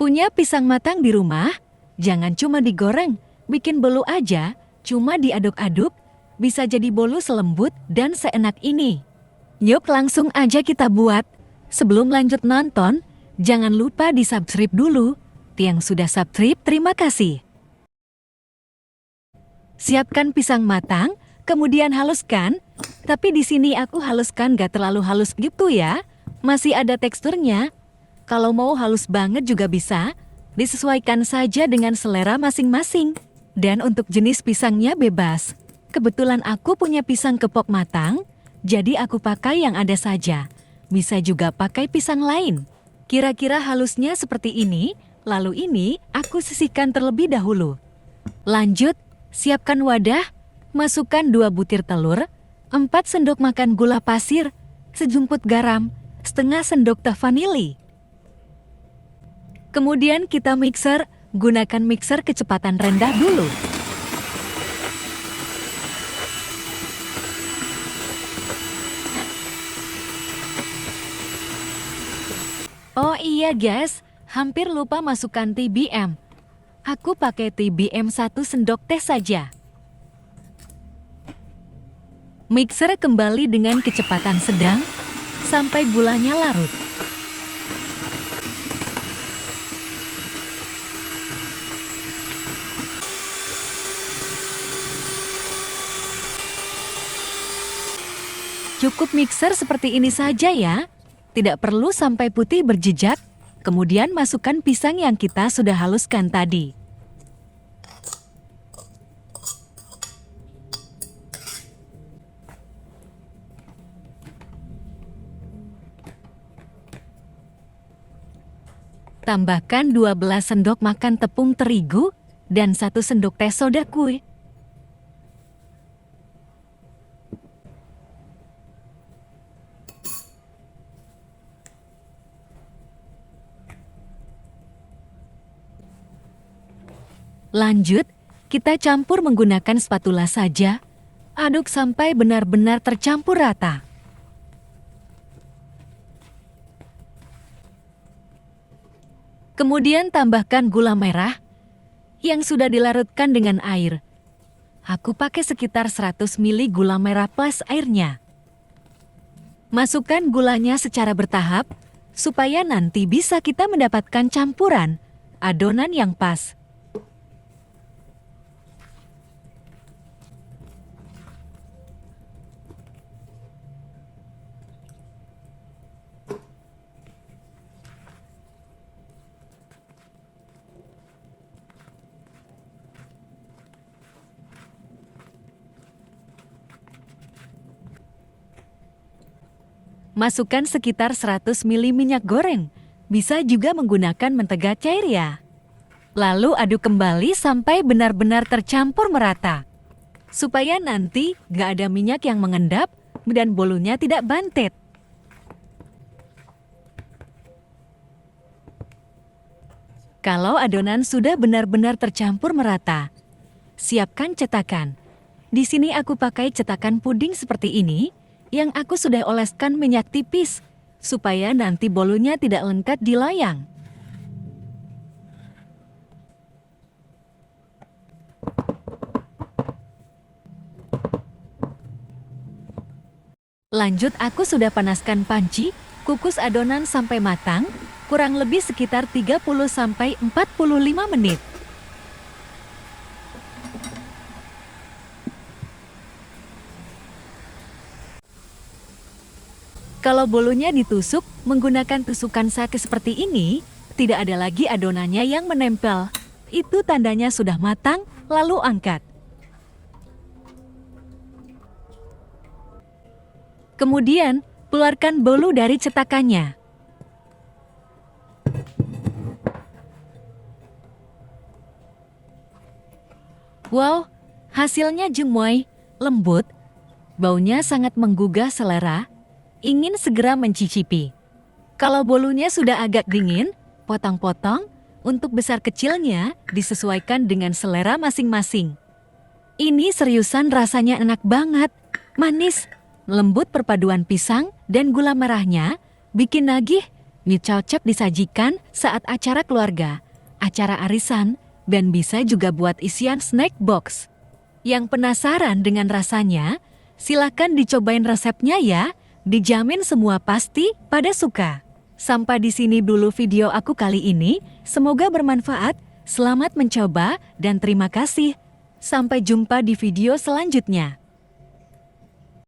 Punya pisang matang di rumah? Jangan cuma digoreng, bikin bolu aja, cuma diaduk-aduk, bisa jadi bolu selembut dan seenak ini. Yuk langsung aja kita buat. Sebelum lanjut nonton, jangan lupa di-subscribe dulu. Yang sudah subscribe, terima kasih. Siapkan pisang matang, kemudian haluskan. Tapi di sini aku haluskan gak terlalu halus gitu ya. Masih ada teksturnya. Kalau mau halus banget juga bisa. Disesuaikan saja dengan selera masing-masing. Dan untuk jenis pisangnya bebas. Kebetulan aku punya pisang kepok matang, jadi aku pakai yang ada saja. Bisa juga pakai pisang lain. Kira-kira halusnya seperti ini, lalu ini aku sisihkan terlebih dahulu. Lanjut, siapkan wadah, masukkan 2 butir telur, 4 sendok makan gula pasir, sejumput garam, setengah sendok teh vanili. Kemudian kita mixer, gunakan mixer kecepatan rendah dulu. Oh iya guys, hampir lupa masukkan TBM. Aku pakai TBM 1 sendok teh saja. Mixer kembali dengan kecepatan sedang, sampai gulanya larut. Cukup mixer seperti ini saja ya. Tidak perlu sampai putih berjejak, kemudian masukkan pisang yang kita sudah haluskan tadi. Tambahkan 12 sendok makan tepung terigu dan 1 sendok teh soda kue. Lanjut, kita campur menggunakan spatula saja. Aduk sampai benar-benar tercampur rata. Kemudian tambahkan gula merah yang sudah dilarutkan dengan air. Aku pakai sekitar 100 ml gula merah plus airnya. Masukkan gulanya secara bertahap supaya nanti bisa kita mendapatkan campuran adonan yang pas. Masukkan sekitar 100 ml minyak goreng. Bisa juga menggunakan mentega cair ya. Lalu aduk kembali sampai benar-benar tercampur merata. Supaya nanti gak ada minyak yang mengendap dan bolunya tidak bantet. Kalau adonan sudah benar-benar tercampur merata, siapkan cetakan. Di sini aku pakai cetakan puding seperti ini, yang aku sudah oleskan minyak tipis, supaya nanti bolunya tidak lengket di loyang. Lanjut, aku sudah panaskan panci, kukus adonan sampai matang, kurang lebih sekitar 30-45 menit. Kalau bolunya ditusuk menggunakan tusukan sake seperti ini, tidak ada lagi adonannya yang menempel. Itu tandanya sudah matang, lalu angkat. Kemudian, keluarkan bolu dari cetakannya. Wow, hasilnya gemoy, lembut, baunya sangat menggugah selera. Ingin segera mencicipi. Kalau bolunya sudah agak dingin, potong-potong, untuk besar kecilnya disesuaikan dengan selera masing-masing. Ini seriusan rasanya enak banget, manis, lembut perpaduan pisang dan gula merahnya, bikin nagih, Mie cocok disajikan saat acara keluarga, acara arisan, dan bisa juga buat isian snack box. Yang penasaran dengan rasanya? Silakan dicobain resepnya ya. Dijamin semua pasti pada suka. Sampai di sini dulu video aku kali ini. Semoga bermanfaat. Selamat mencoba dan terima kasih. Sampai jumpa di video selanjutnya.